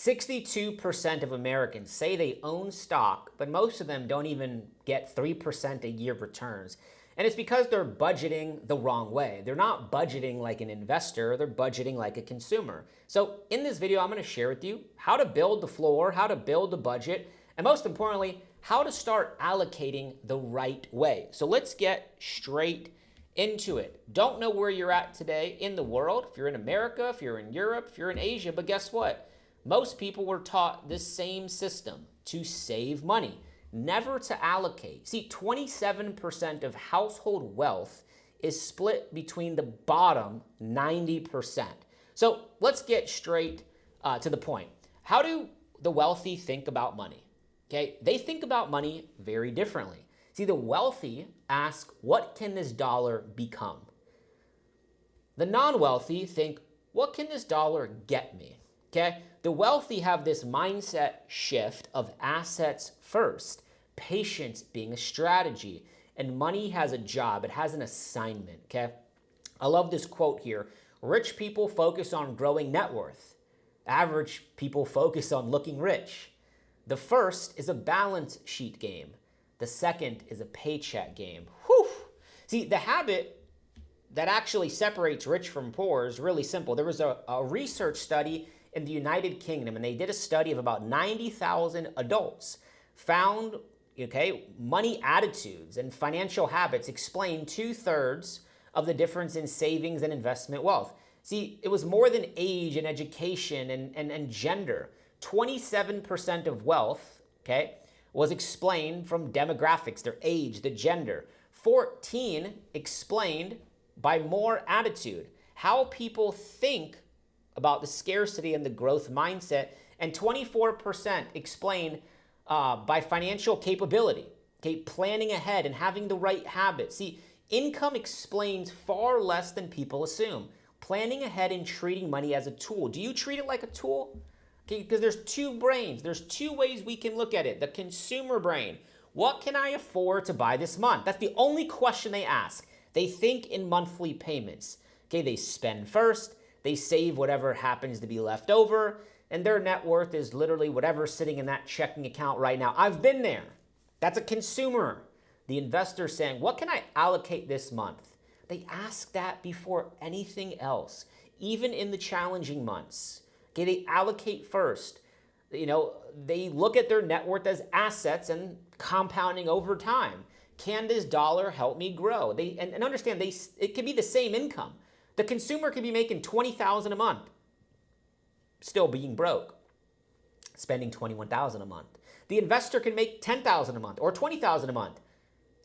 62% of Americans say they own stock, but most of them don't even get 3% a year returns. And it's because they're budgeting the wrong way. They're not budgeting like an investor, they're budgeting like a consumer. So in this video, I'm gonna share with you how to build the floor, how to build a budget, and most importantly, how to start allocating the right way. So let's get straight into it. Don't know where you're at today in the world, if you're in America, if you're in Europe, if you're in Asia, but guess what? Most people were taught this same system, to save money, never to allocate. See, 27% of household wealth is split between the bottom 90%. So let's get straight to the point. How do the wealthy think about money? Okay, they think about money very differently. See, the wealthy ask, what can this dollar become? The non-wealthy think, what can this dollar get me? Okay, the wealthy have this mindset shift of assets first, patience being a strategy, and money has a job, it has an assignment, okay? I love this quote here. Rich people focus on growing net worth. Average people focus on looking rich. The first is a balance sheet game. The second is a paycheck game. Whew. See, the habit that actually separates rich from poor is really simple. There was a research study in the United Kingdom, and they did a study of about 90,000 adults, found, okay, money attitudes and financial habits explain 2/3 of the difference in savings and investment wealth. See, it was more than age and education and gender. 27% of wealth, okay, was explained from demographics, their age, the gender. 14 explained by more attitude, how people think about the scarcity and the growth mindset, and 24% explained by financial capability, okay, planning ahead and having the right habits. See, income explains far less than people assume. Planning ahead and treating money as a tool. Do you treat it like a tool? Okay, because there's two brains. There's two ways we can look at it. The consumer brain. What can I afford to buy this month? That's the only question they ask. They think in monthly payments. Okay, they spend first. They save whatever happens to be left over, and their net worth is literally whatever's sitting in that checking account right now. I've been there. That's a consumer. The investor saying, what can I allocate this month? They ask that before anything else, even in the challenging months. Okay, they allocate first. You know, they look at their net worth as assets and compounding over time. Can this dollar help me grow? And understand, it could be the same income. The consumer could be making $20,000 a month, still being broke, spending $21,000 a month. The investor can make $10,000 a month or $20,000 a month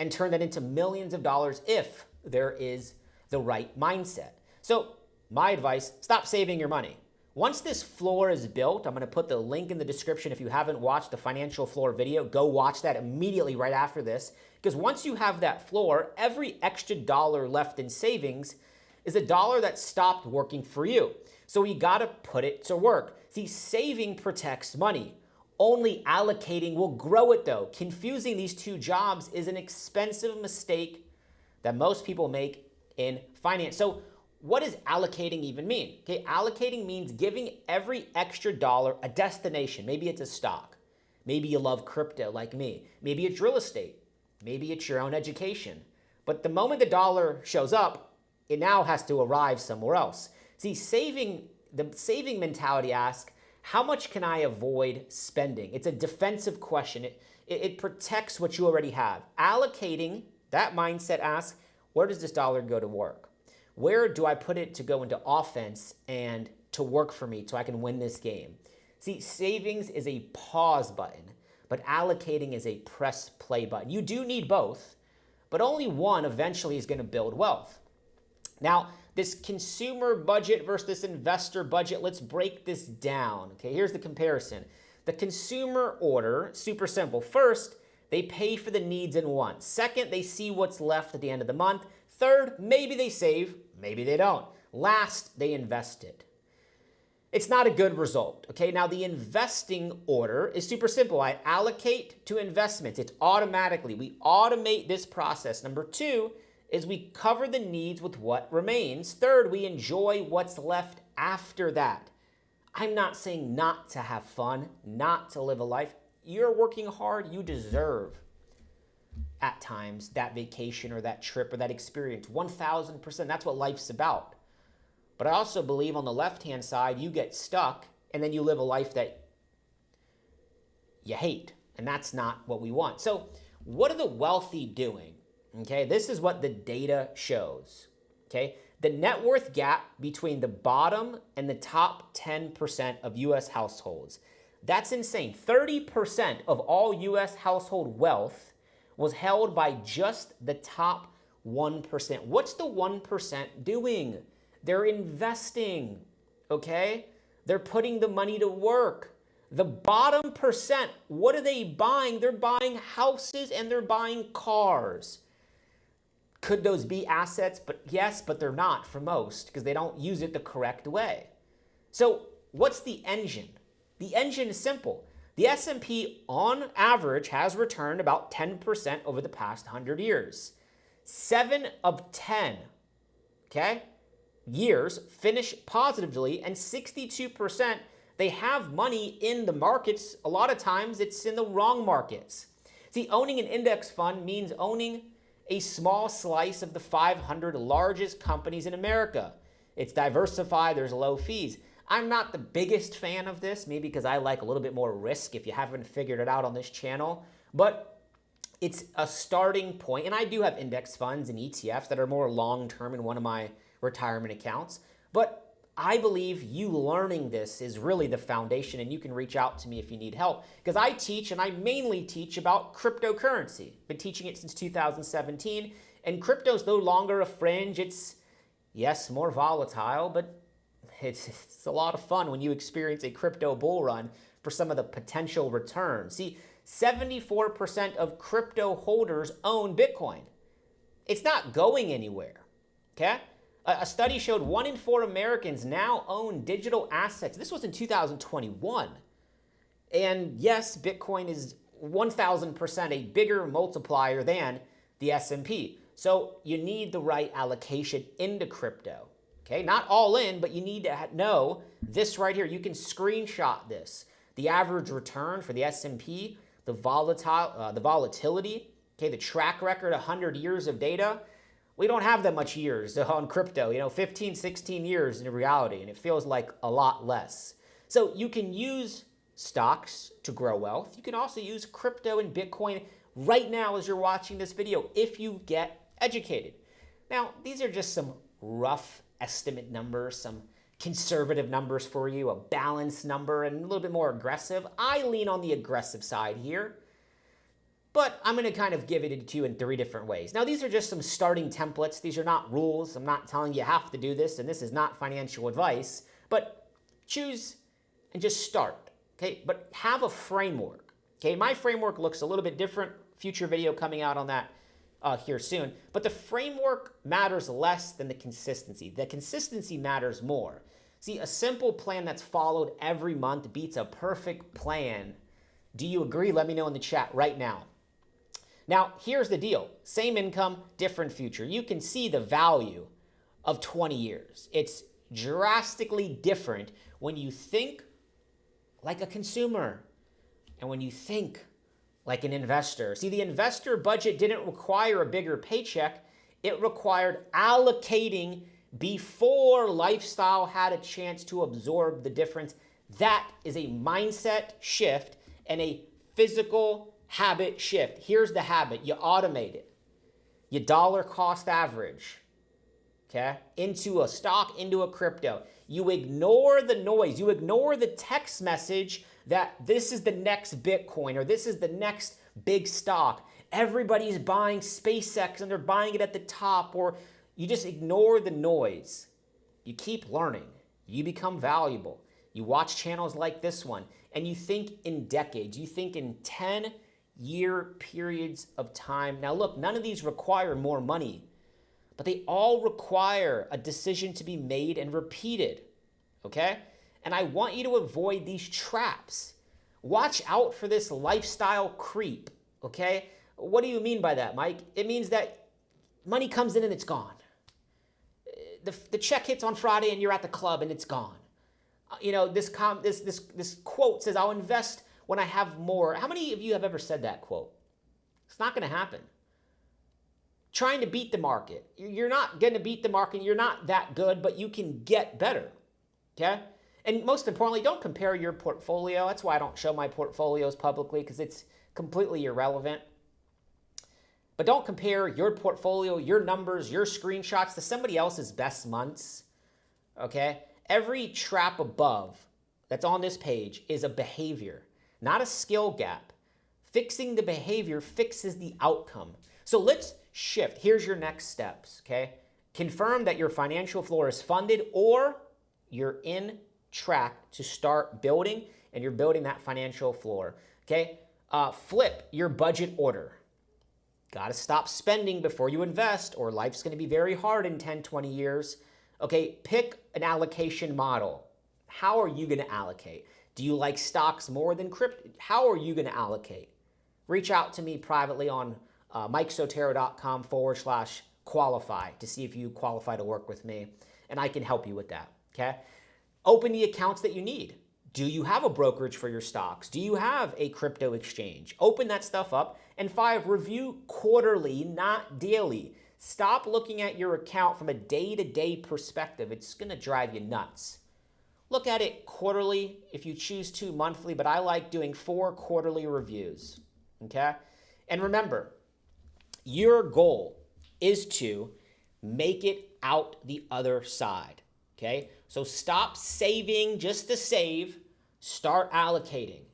and turn that into millions of dollars if there is the right mindset. So my advice, stop saving your money. Once this floor is built, I'm gonna put the link in the description. If you haven't watched the financial floor video, go watch that immediately right after this. Because once you have that floor, every extra dollar left in savings is a dollar that stopped working for you. So you gotta put it to work. See, saving protects money. Only allocating will grow it though. Confusing these two jobs is an expensive mistake that most people make in finance. So what does allocating even mean? Okay, allocating means giving every extra dollar a destination. Maybe it's a stock. Maybe you love crypto like me. Maybe it's real estate. Maybe it's your own education. But the moment the dollar shows up, it now has to arrive somewhere else. See, the saving mentality asks, how much can I avoid spending? It's a defensive question. It protects what you already have. Allocating, that mindset asks, where does this dollar go to work? Where do I put it to go into offense and to work for me so I can win this game? See, savings is a pause button, but allocating is a press play button. You do need both, but only one eventually is going to build wealth. Now, this consumer budget versus this investor budget, let's break this down. Okay, here's the comparison. The consumer order, super simple. First, they pay for the needs and wants. Second, they see what's left at the end of the month. Third, maybe they save, maybe they don't. Last, they invest it. It's not a good result. Okay, now the investing order is super simple. I allocate to investments. It's automatically. We automate this process. Number two is we cover the needs with what remains. Third, we enjoy what's left after that. I'm not saying not to have fun, not to live a life. You're working hard. You deserve at times that vacation or that trip or that experience. 1,000%. That's what life's about. But I also believe on the left-hand side, you get stuck and then you live a life that you hate. And that's not what we want. So what are the wealthy doing? Okay, this is what the data shows. Okay, the net worth gap between the bottom and the top 10% of US households. That's insane. 30% of all US household wealth was held by just the top 1%. What's the 1% doing? They're investing, okay? They're putting the money to work. The bottom percent, what are they buying? They're buying houses and they're buying cars. Could those be assets? But yes, but they're not for most because they don't use it the correct way. So what's the engine? The engine is simple. The S&P on average has returned about 10% over the past 100 years. 7 of 10, okay, years finish positively, and 62%, they have money in the markets. A lot of times it's in the wrong markets. See, owning an index fund means owning a small slice of the 500 largest companies in America. It's diversified, there's low fees. I'm not the biggest fan of this, maybe because I like a little bit more risk if you haven't figured it out on this channel, but it's a starting point. And I do have index funds and ETFs that are more long-term in one of my retirement accounts, but I believe you learning this is really the foundation, and you can reach out to me if you need help, because I teach, and I mainly teach about cryptocurrency. Been teaching it since 2017, and crypto's no longer a fringe. It's, yes, more volatile, but it's a lot of fun when you experience a crypto bull run for some of the potential returns. See, 74% of crypto holders own Bitcoin. It's not going anywhere, okay? A study showed 1 in 4 Americans now own digital assets. This was in 2021. And yes, Bitcoin is 1,000% a bigger multiplier than the S&P. So you need the right allocation into crypto. Okay, not all in, but you need to know this right here. You can screenshot this. The average return for the S&P, the volatility, okay, the track record, 100 years of data. We don't have that much years on crypto, 15, 16 years in reality, and it feels like a lot less. So you can use stocks to grow wealth. You can also use crypto and Bitcoin right now as you're watching this video if you get educated. Now, these are just some rough estimate numbers, some conservative numbers for you, a balanced number, and a little bit more aggressive. I lean on the aggressive side here, but I'm going to kind of give it to you in 3 different ways. Now, these are just some starting templates. These are not rules. I'm not telling you have to do this, and this is not financial advice, but choose and just start, okay? But have a framework, okay? My framework looks a little bit different. Future video coming out on that here soon. But the framework matters less than the consistency. The consistency matters more. See, a simple plan that's followed every month beats a perfect plan. Do you agree? Let me know in the chat right now. Now, here's the deal. Same income, different future. You can see the value of 20 years. It's drastically different when you think like a consumer and when you think like an investor. See, the investor budget didn't require a bigger paycheck. It required allocating before lifestyle had a chance to absorb the difference. That is a mindset shift and a physical habit shift. Here's the habit. You automate it. You dollar cost average, okay, into a stock, into a crypto. You ignore the noise. You ignore the text message that this is the next Bitcoin or this is the next big stock. Everybody's buying SpaceX and they're buying it at the top, or you just ignore the noise. You keep learning. You become valuable. You watch channels like this one and you think in decades. You think in 10-year periods of time. Now look, none of these require more money, but they all require a decision to be made and repeated, okay? And I want you to avoid these traps. Watch out for this lifestyle creep, okay? What do you mean by that, Mike? It means that money comes in and it's gone. The check hits on Friday and you're at the club and it's gone. this quote says, I'll invest when I have more. How many of you have ever said that quote? It's not going to happen. Trying to beat the market. You're not going to beat the market. You're not that good, but you can get better. Okay? And most importantly, don't compare your portfolio. That's why I don't show my portfolios publicly, because it's completely irrelevant. But don't compare your portfolio, your numbers, your screenshots to somebody else's best months. Okay? Every trap above that's on this page is a behavior, not a skill gap. Fixing the behavior fixes the outcome. So let's shift. Here's your next steps, okay? Confirm that your financial floor is funded or you're in track to start building and you're building that financial floor, okay? Flip your budget order. Got to stop spending before you invest or life's going to be very hard in 10, 20 years. Okay, pick an allocation model. How are you going to allocate? Do you like stocks more than crypto? How are you going to allocate? Reach out to me privately on mikesotero.com/qualify to see if you qualify to work with me, and I can help you with that, okay? Open the accounts that you need. Do you have a brokerage for your stocks? Do you have a crypto exchange? Open that stuff up. And 5, review quarterly, not daily. Stop looking at your account from a day-to-day perspective. It's going to drive you nuts. Look at it quarterly if you choose to monthly, but I like doing 4 quarterly reviews, okay? And remember, your goal is to make it out the other side, okay? So stop saving just to save. Start allocating.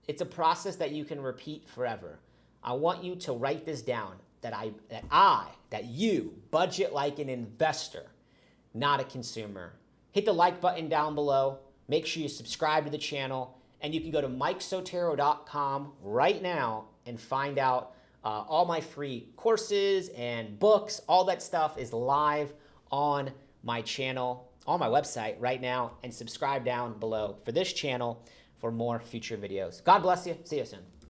It's a process that you can repeat forever. I want you to write this down, that you budget like an investor, not a consumer. Hit the like button down below. Make sure you subscribe to the channel. And you can go to mikesotero.com right now and find out all my free courses and books. All that stuff is live on my channel, on my website right now. And subscribe down below for this channel for more future videos. God bless you. See you soon.